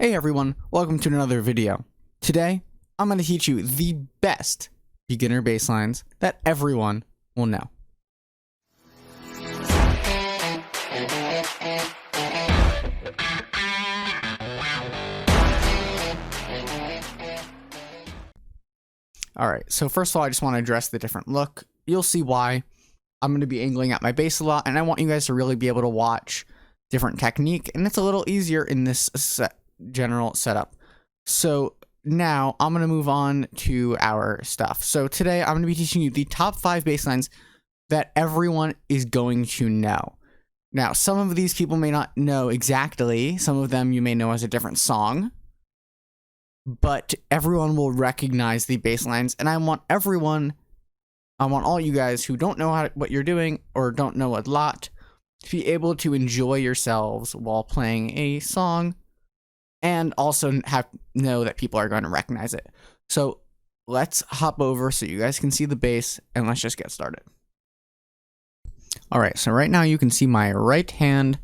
Hey everyone, welcome to another video. Today, I'm going to teach you the best beginner bass lines that everyone will know. Alright, so first of all, I just want to address the different look. You'll see why. I'm going to be angling at my bass a lot, and I want you guys to really be able to watch different technique, and it's a little easier in this general setup. So now I'm going to move on to our stuff. So today I'm going to be teaching you the top 5 bass lines that everyone is going to know. Now, some of these people may not know exactly. Some of them you may know as a different song, but everyone will recognize the bass lines, and I want all you guys who don't know what you're doing or don't know a lot to be able to enjoy yourselves while playing a song and also know that people are going to recognize it. So let's hop over so you guys can see the bass, and let's just get started. All right, so right now you can see my right hand,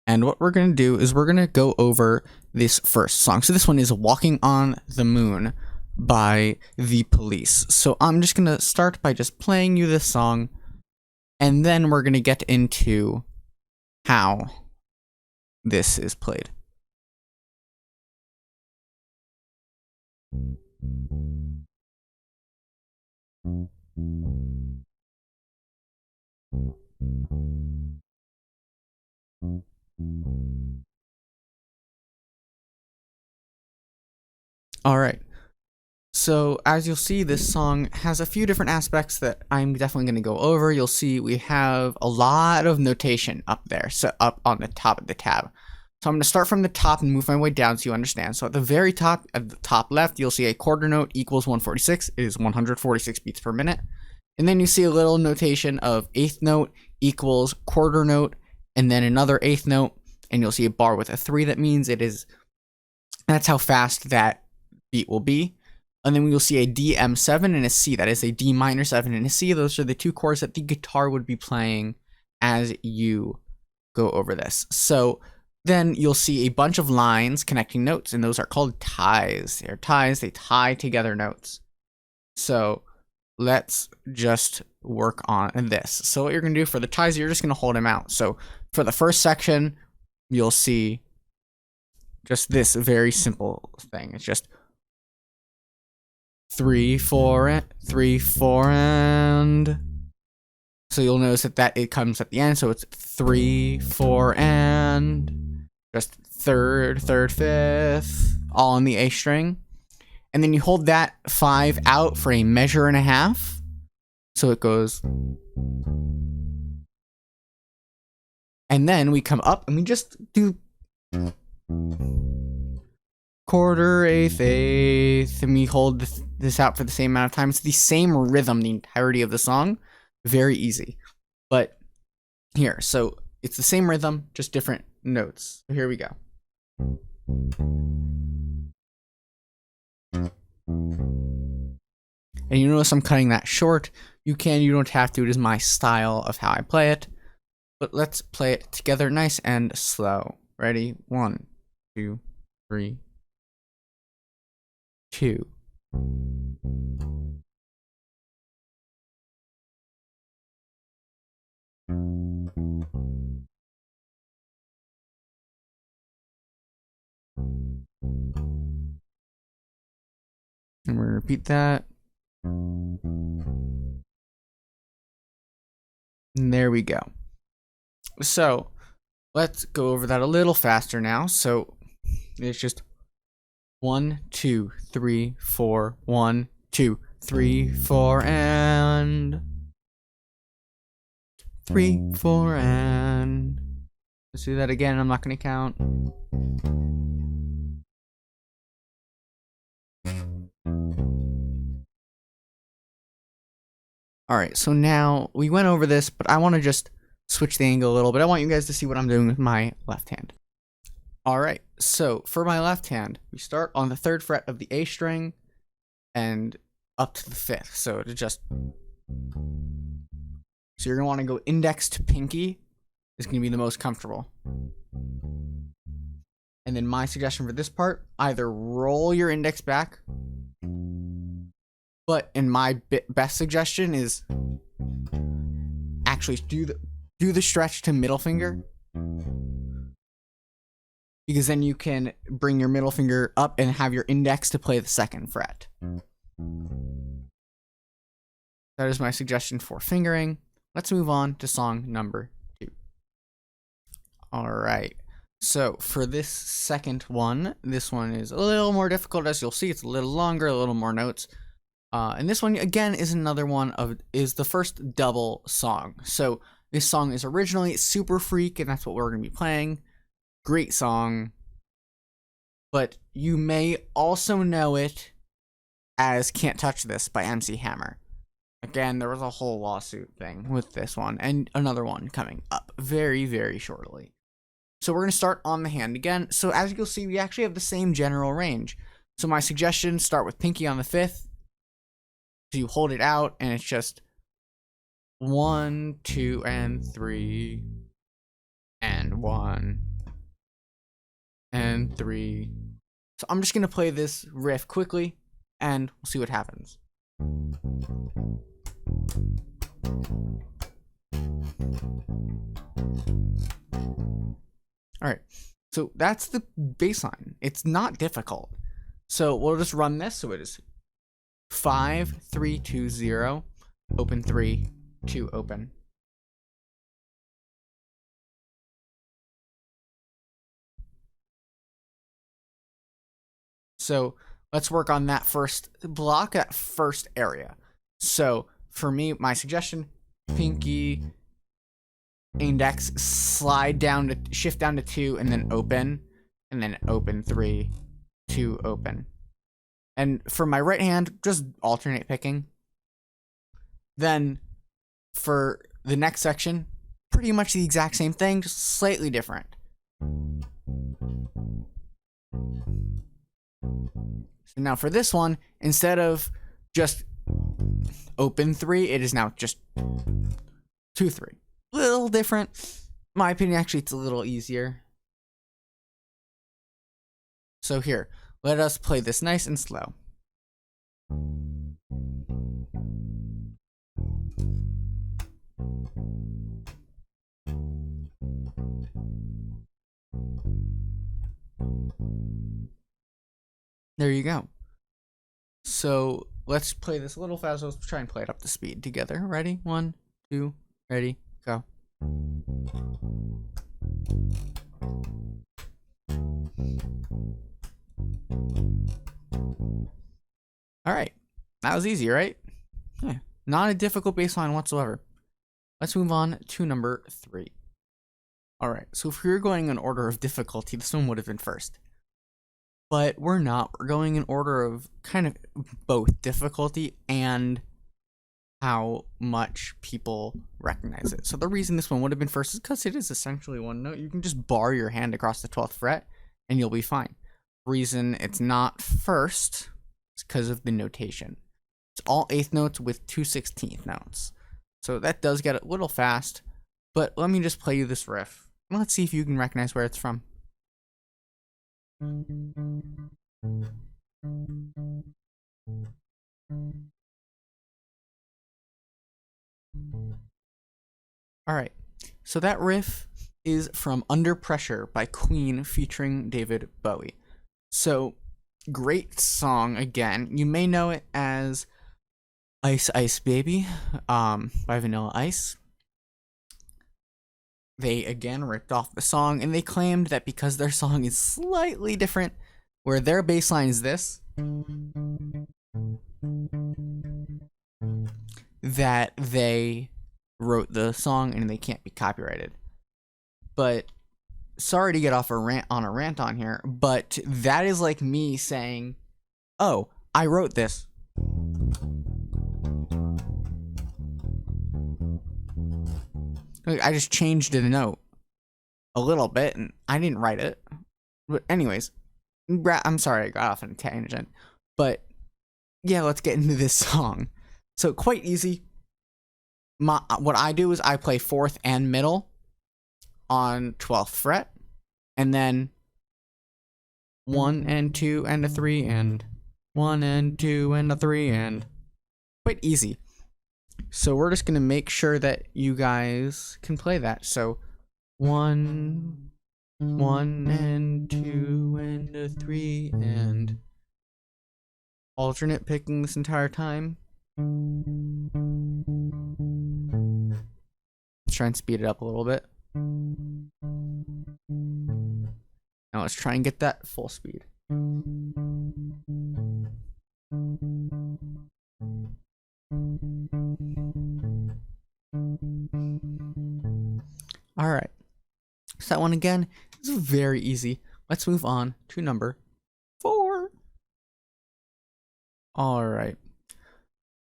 and what we're going to do is we're going to go over this first song. So this one is Walking on the Moon by The Police. So I'm just going to start by just playing you this song, and then we're going to get into how this is played. All right. So as you'll see, this song has a few different aspects that I'm definitely going to go over. You'll see we have a lot of notation up there, so up on the top of the tab. So I'm going to start from the top and move my way down so you understand. So at the very top, at the top left, you'll see a quarter note equals 146. It is 146 beats per minute. And then you see a little notation of eighth note equals quarter note, and then another eighth note, and you'll see a bar with a 3. That means that's how fast that beat will be. And then we will see a DM7 and a C. That is a D minor 7 and a C. Those are the 2 chords that the guitar would be playing as you go over this. So then you'll see a bunch of lines connecting notes, and those are called ties. They're ties, they tie together notes. So let's just work on this. So what you're going to do for the ties, you're just going to hold them out. So for the first section, you'll see just this very simple thing. It's just 3, 4, 3, 4, and so you'll notice that it comes at the end. So it's 3, 4, and just third, 5th, all on the A string. And then you hold that 5 out for a measure and a half. So it goes. And then we come up and we just do quarter, eighth, and we hold this out for the same amount of time. It's the same rhythm the entirety of the song. Very easy. But here, so it's the same rhythm, just different notes. So here we go. And you notice I'm cutting that short. You don't have to. It is my style of how I play it. But let's play it together nice and slow. Ready? 1, 2, 3, 2. And we're going to repeat that. And there we go. So let's go over that a little faster now. So it's just 1, 2, 3, 4, 1, 2, 3, 4, and 3, 4, and let's do that again. I'm not going to count. All right, so now we went over this, but I want to just switch the angle a little bit. I want you guys to see what I'm doing with my left hand. All right, so for my left hand, we start on the 3rd fret of the A string and up to the 5th. So you're going to want to go index to pinky. Is going to be the most comfortable. And then my suggestion for this part, either roll your index back, but in my best suggestion is actually do the stretch to middle finger, because then you can bring your middle finger up and have your index to play the second fret. That is my suggestion for fingering. Let's move on to song number 2. All right. So for this second one, this one is a little more difficult, as you'll see. It's a little longer, a little more notes. And this one, again, is another one is the first double song. So this song is originally Super Freak, and that's what we're going to be playing. Great song. But you may also know it as Can't Touch This by MC Hammer. Again, there was a whole lawsuit thing with this one, and another one coming up very, very shortly. So we're going to start on the hand again. So as you'll see, we actually have the same general range. So my suggestion, start with pinky on the 5th. So you hold it out, and it's just 1, 2, and 3, and 1, and 3. So I'm just going to play this riff quickly, and we'll see what happens. Alright, so that's the bass line. It's not difficult. So we'll just run this. So it is 5, 3, 2, 0, open 3, 2, open. So let's work on that first block, that first area. So for me, my suggestion, pinky, index, slide down to, shift down to 2, and then open 3, 2, open. And for my right hand, just alternate picking. Then for the next section, pretty much the exact same thing, just slightly different. So now for this one, instead of just open 3, it is now just 2, 3. Little different. In my opinion, actually, it's a little easier. So here, let us play this nice and slow. There you go. So let's play this a little fast. Let's try and play it up to speed together. Ready? 1, 2, ready, go. All right, that was easy, right? Yeah, not a difficult bass line whatsoever. Let's move on to number 3. All right, so if we were going in order of difficulty, this one would have been first. But we're not. We're going in order of kind of both difficulty and how much people recognize it. So the reason this one would have been first is because it is essentially one note. You can just bar your hand across the 12th fret and you'll be fine. Reason it's not first is because of the notation. It's all 8th notes with 2 16th notes. So that does get a little fast, but let me just play you this riff. Let's see if you can recognize where it's from. Alright, so that riff is from Under Pressure by Queen featuring David Bowie. So, great song again. You may know it as Ice Ice Baby by Vanilla Ice. They again ripped off the song, and they claimed that because their song is slightly different, where their bass line is this, that they wrote the song and they can't be copyrighted. But sorry to get off a rant on here, but that is like me saying, oh, I wrote this. I just changed the note a little bit, and I didn't write it. But anyways, I'm sorry I got off on a tangent. But yeah, let's get into this song. So quite easy. What I do is I play 4th and middle on 12th fret, and then 1 and 2 and a 3 and 1 and 2 and a 3 and quite easy. So we're just going to make sure that you guys can play that. So 1 and 2 and a 3 and alternate picking this entire time. Let's try and speed it up a little bit. Now let's try and get that full speed. Alright, so that one again is very easy. Let's move on to number 4. Alright,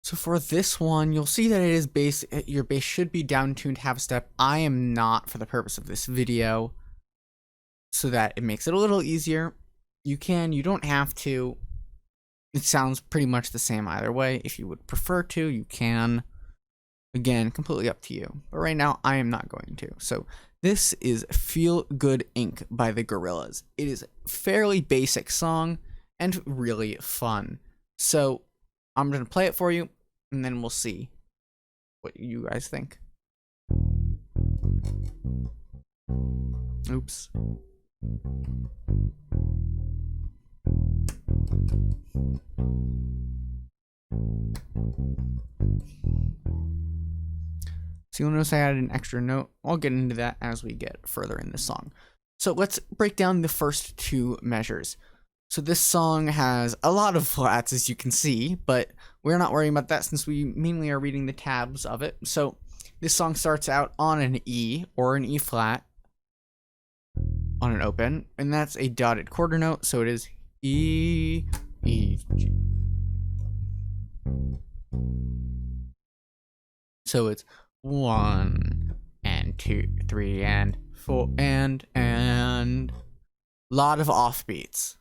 so for this one, you'll see that it is bass. Your bass should be down-tuned half step. I am not for the purpose of this video, so that it makes it a little easier. You don't have to. It sounds pretty much the same either way. If you would prefer to, you can. Again, completely up to you. But right now, I am not going to. So this is Feel Good Inc. by the Gorillaz. It is a fairly basic song and really fun. So I'm going to play it for you, and then we'll see what you guys think. Oops. So you'll notice I added an extra note. I'll get into that as we get further in the song. So let's break down the first 2 measures. So this song has a lot of flats, as you can see, but we're not worrying about that since we mainly are reading the tabs of it. So this song starts out on an E or an E flat on an open, and that's a dotted quarter note, so it is E, E, G. So it's 1 and 2, 3 and 4 and lot of offbeats.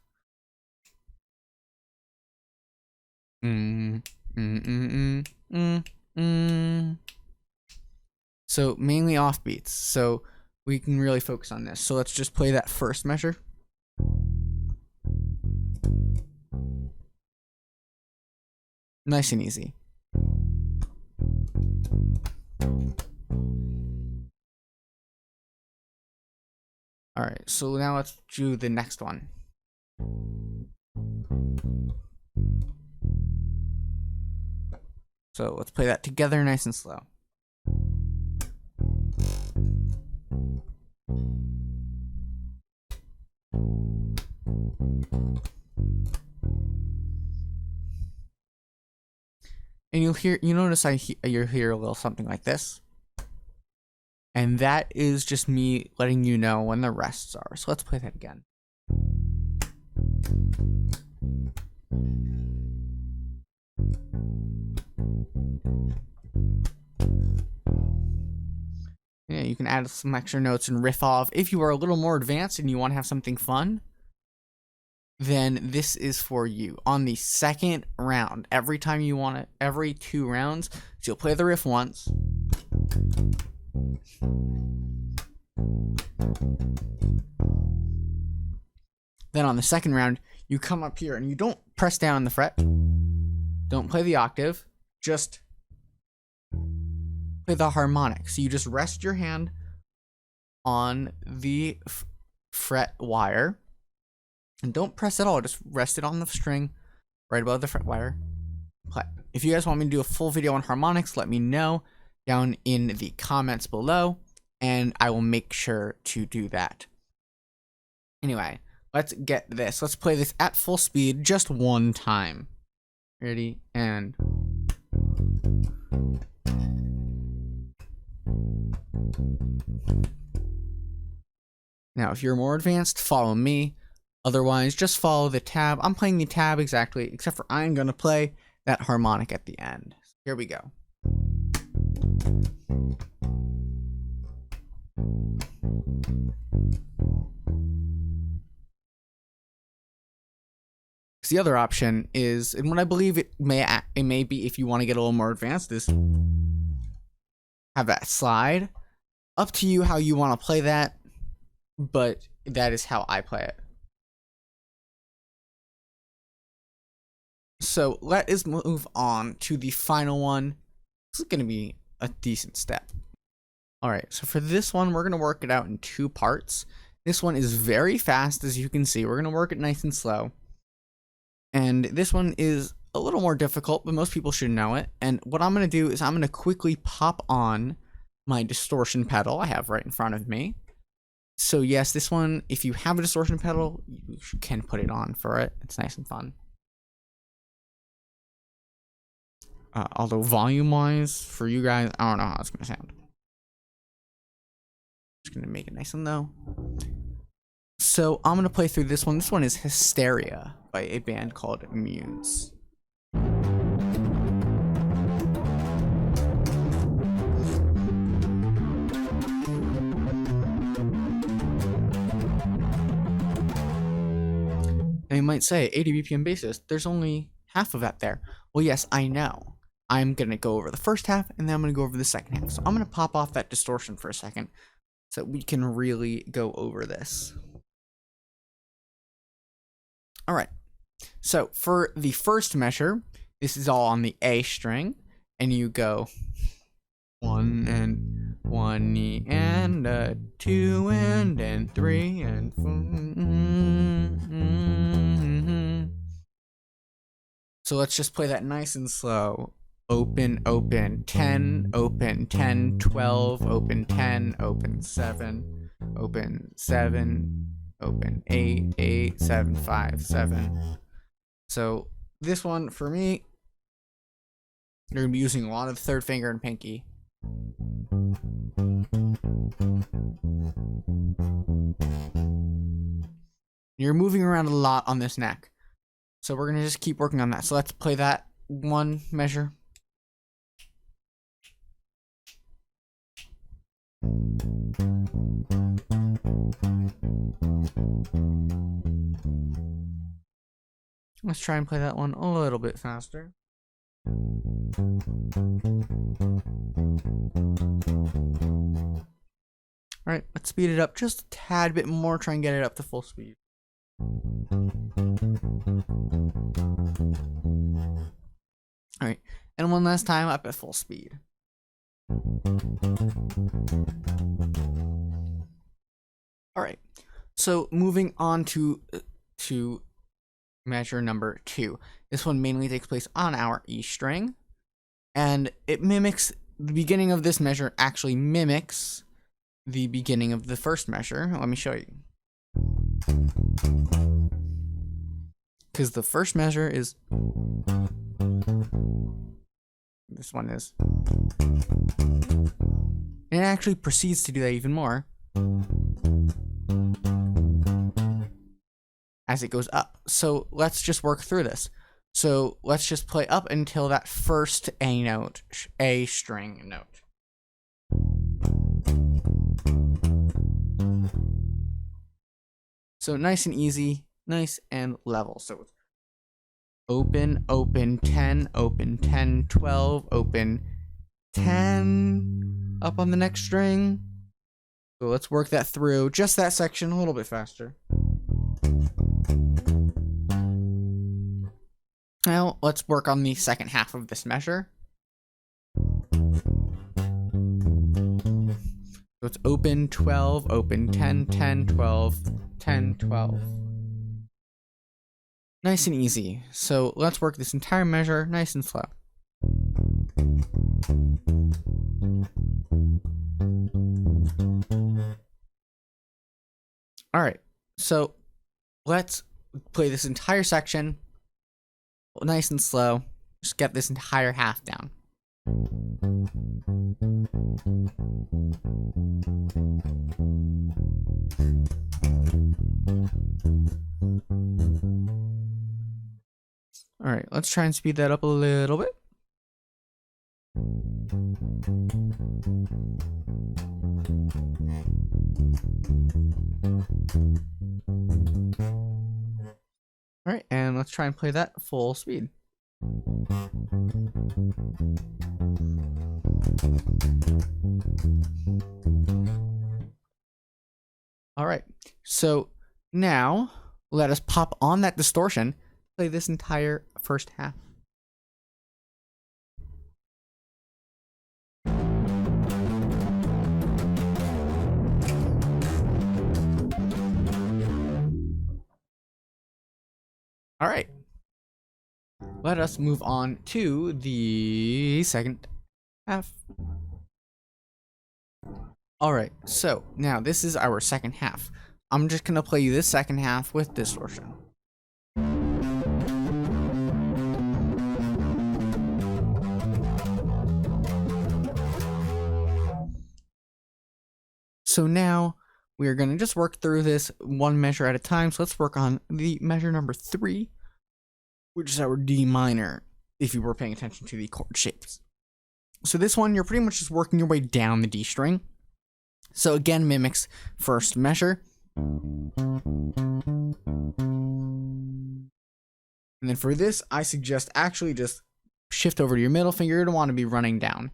So mainly offbeats. So we can really focus on this. So let's just play that first measure. Nice and easy. Alright, so now let's do the next one. So let's play that together nice and slow. And you'll notice you'll hear a little something like this. And that is just me letting you know when the rests are. So let's play that again. Yeah, you can add some extra notes and riff off. If you are a little more advanced and you want to have something fun, then this is for you. On the second round, every time you want it, every 2 rounds, so you'll play the riff once. Then on the second round, you come up here and you don't press down on the fret. Don't play the octave, just play the harmonic. So you just rest your hand on the fret wire. And don't press at all, just rest it on the string right above the fret wire. Play. If you guys want me to do a full video on harmonics, let me know down in the comments below, and I will make sure to do that. Anyway, let's get this. Let's play this at full speed just one time. Ready? And... Now, if you're more advanced, follow me. Otherwise, just follow the tab. I'm playing the tab exactly, except for I'm going to play that harmonic at the end. Here we go. The other option is, and what I believe it may be if you want to get a little more advanced, is have that slide. Up to you how you want to play that, but that is how I play it. So let us move on to the final one. This is going to be a decent step. All right, so for this one, we're going to work it out in 2 parts. This one is very fast, as you can see. We're going to work it nice and slow. And this one is a little more difficult, but most people should know it. And what I'm going to do is I'm going to quickly pop on my distortion pedal I have right in front of me. So yes, this one, if you have a distortion pedal, you can put it on for it. It's nice and fun. Although volume-wise, for you guys, I don't know how it's going to sound. Just going to make it nice and low. So I'm going to play through this one. This one is Hysteria by a band called Muse. And you might say, 80 BPM bassist, there's only half of that there. Well, yes, I know. I'm going to go over the first half, and then I'm going to go over the second half. So I'm going to pop off that distortion for a second so that we can really go over this. All right. So for the first measure, this is all on the A string, and you go 1 and 1 E and 2 and 3 and 4. So let's just play that nice and slow. Open, open, 10, open, 10, 12, open, 10, open, 7, open, 7, open, 8, 8, 7, 5, 7. So this one, for me, you're going to be using a lot of the third finger and pinky. You're moving around a lot on this neck. So we're going to just keep working on that. So let's play that one measure. Let's try and play that one a little bit faster. Alright, let's speed it up just a tad bit more, try and get it up to full speed. Alright, and one last time up at full speed. Alright, so moving on to measure number 2. This one mainly takes place on our E string, and it mimics the beginning of this measure, actually mimics the beginning of the first measure. Let me show you. Because the first measure is, this one is, and it actually proceeds to do that even more as it goes up. So let's just work through this. So let's just play up until that first A note, A string note. So nice and easy, nice and level. So it's open, open, 10, open, 10, 12, open, 10, up on the next string. So let's work that through, just that section, a little bit faster. Now, let's work on the second half of this measure. So it's open, 12, open, 10, 10, 12, 10, 12. Nice and easy. So let's work this entire measure nice and slow. All right, so let's play this entire section nice and slow. Just get this entire half down. All right, let's try and speed that up a little bit. All right, and let's try and play that full speed. All right, so now let us pop on that distortion play this entire first half. All right. Let us move on to the second half. All right, so now this is our second half. I'm just gonna play you this second half with distortion. So now we are gonna just work through this one measure at a time. So let's work on the measure number 3, which is our D minor, if you were paying attention to the chord shapes. So this one, you're pretty much just working your way down the D string. So again, mimics first measure. And then for this, I suggest actually just shift over to your middle finger. You don't want to be running down.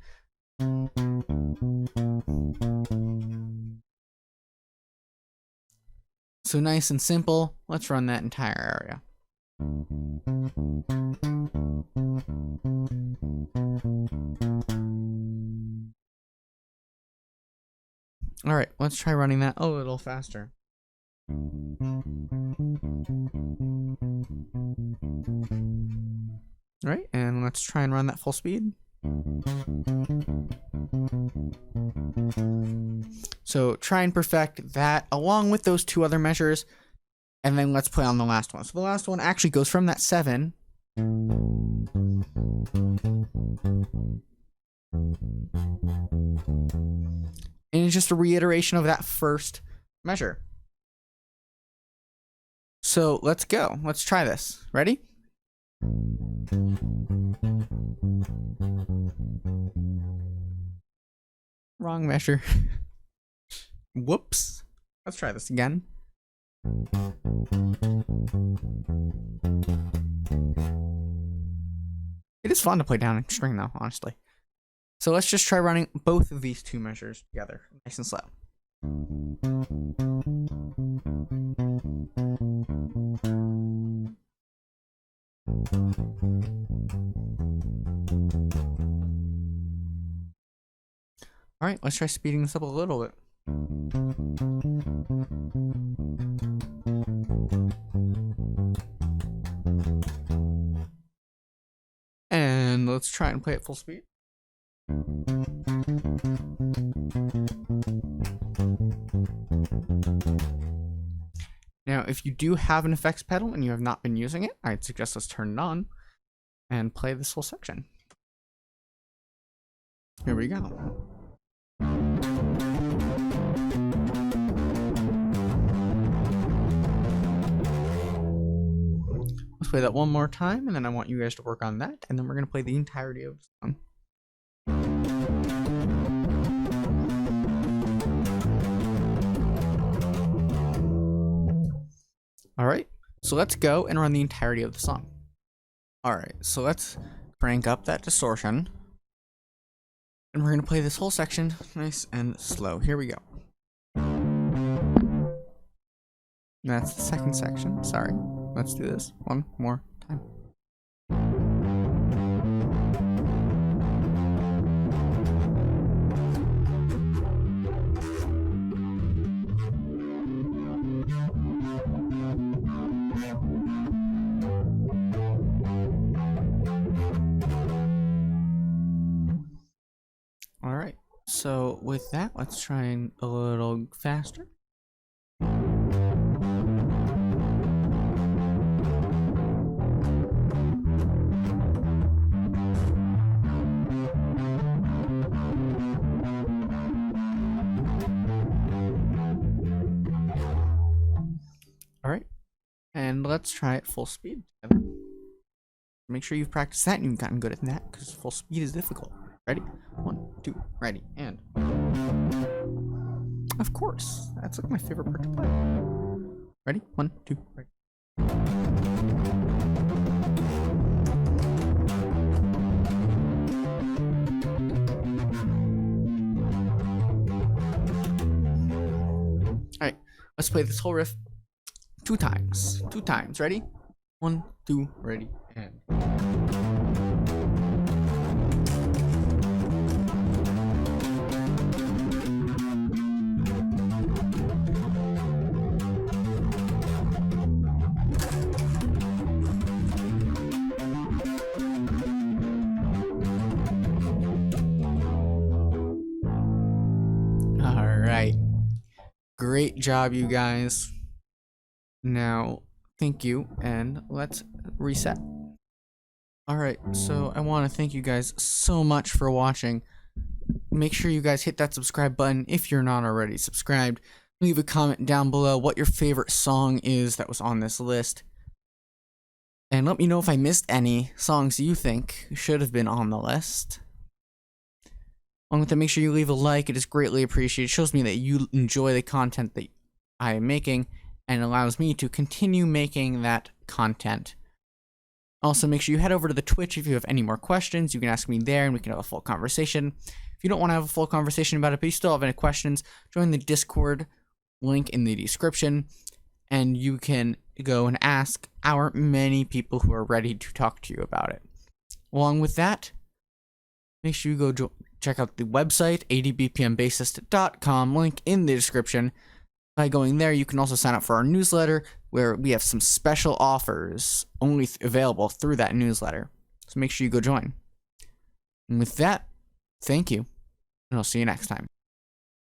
So nice and simple. Let's run that entire area. All right, let's try running that a little faster. All right, and let's try and run that full speed. So try and perfect that along with those 2 other measures, and then let's play on the last one. So the last one actually goes from that 7 and it's just a reiteration of that first measure. So let's go. Let's try this. Ready? Wrong measure. Whoops. Let's try this again. It is fun to play down a string though, honestly. So let's just try running both of these 2 measures together, nice and slow. All right, let's try speeding this up a little bit. And let's try and play it full speed. Now, if you do have an effects pedal and you have not been using it, I'd suggest let's turn it on and play this whole section. Here we go. Let's play that one more time, and then I want you guys to work on that, and then we're going to play the entirety of the song. All right, so let's go and run the entirety of the song. All right, so let's crank up that distortion, and we're going to play this whole section nice and slow. Here we go. That's the second section. Sorry. Let's do this one more time. All right. So with that, let's try and a little faster. All right, and let's try it full speed together. Make sure you've practiced that and you've gotten good at that, because full speed is difficult. Ready? 1, 2, ready, and of course, that's like my favorite part to play. Ready? 1, 2, ready. All right, let's play this whole riff 2 times. 2 times. Ready? 1, 2, ready, and... Alright. Great job, you guys. Now, thank you, and let's reset. Alright, so I want to thank you guys so much for watching. Make sure you guys hit that subscribe button if you're not already subscribed. Leave a comment down below what your favorite song is that was on this list. And let me know if I missed any songs you think should have been on the list. Along with that, make sure you leave a like. It is greatly appreciated. It shows me that you enjoy the content that I am making and allows me to continue making that content. Also, make sure you head over to the Twitch if you have any more questions. You can ask me there and we can have a full conversation. If you don't want to have a full conversation about it, but you still have any questions, join the Discord link in the description and you can go and ask our many people who are ready to talk to you about it. Along with that, make sure you go check out the website, adbpmbassist.com, link in the description. By going there, you can also sign up for our newsletter, where we have some special offers only available through that newsletter. So make sure you go join. And with that, thank you, and I'll see you next time.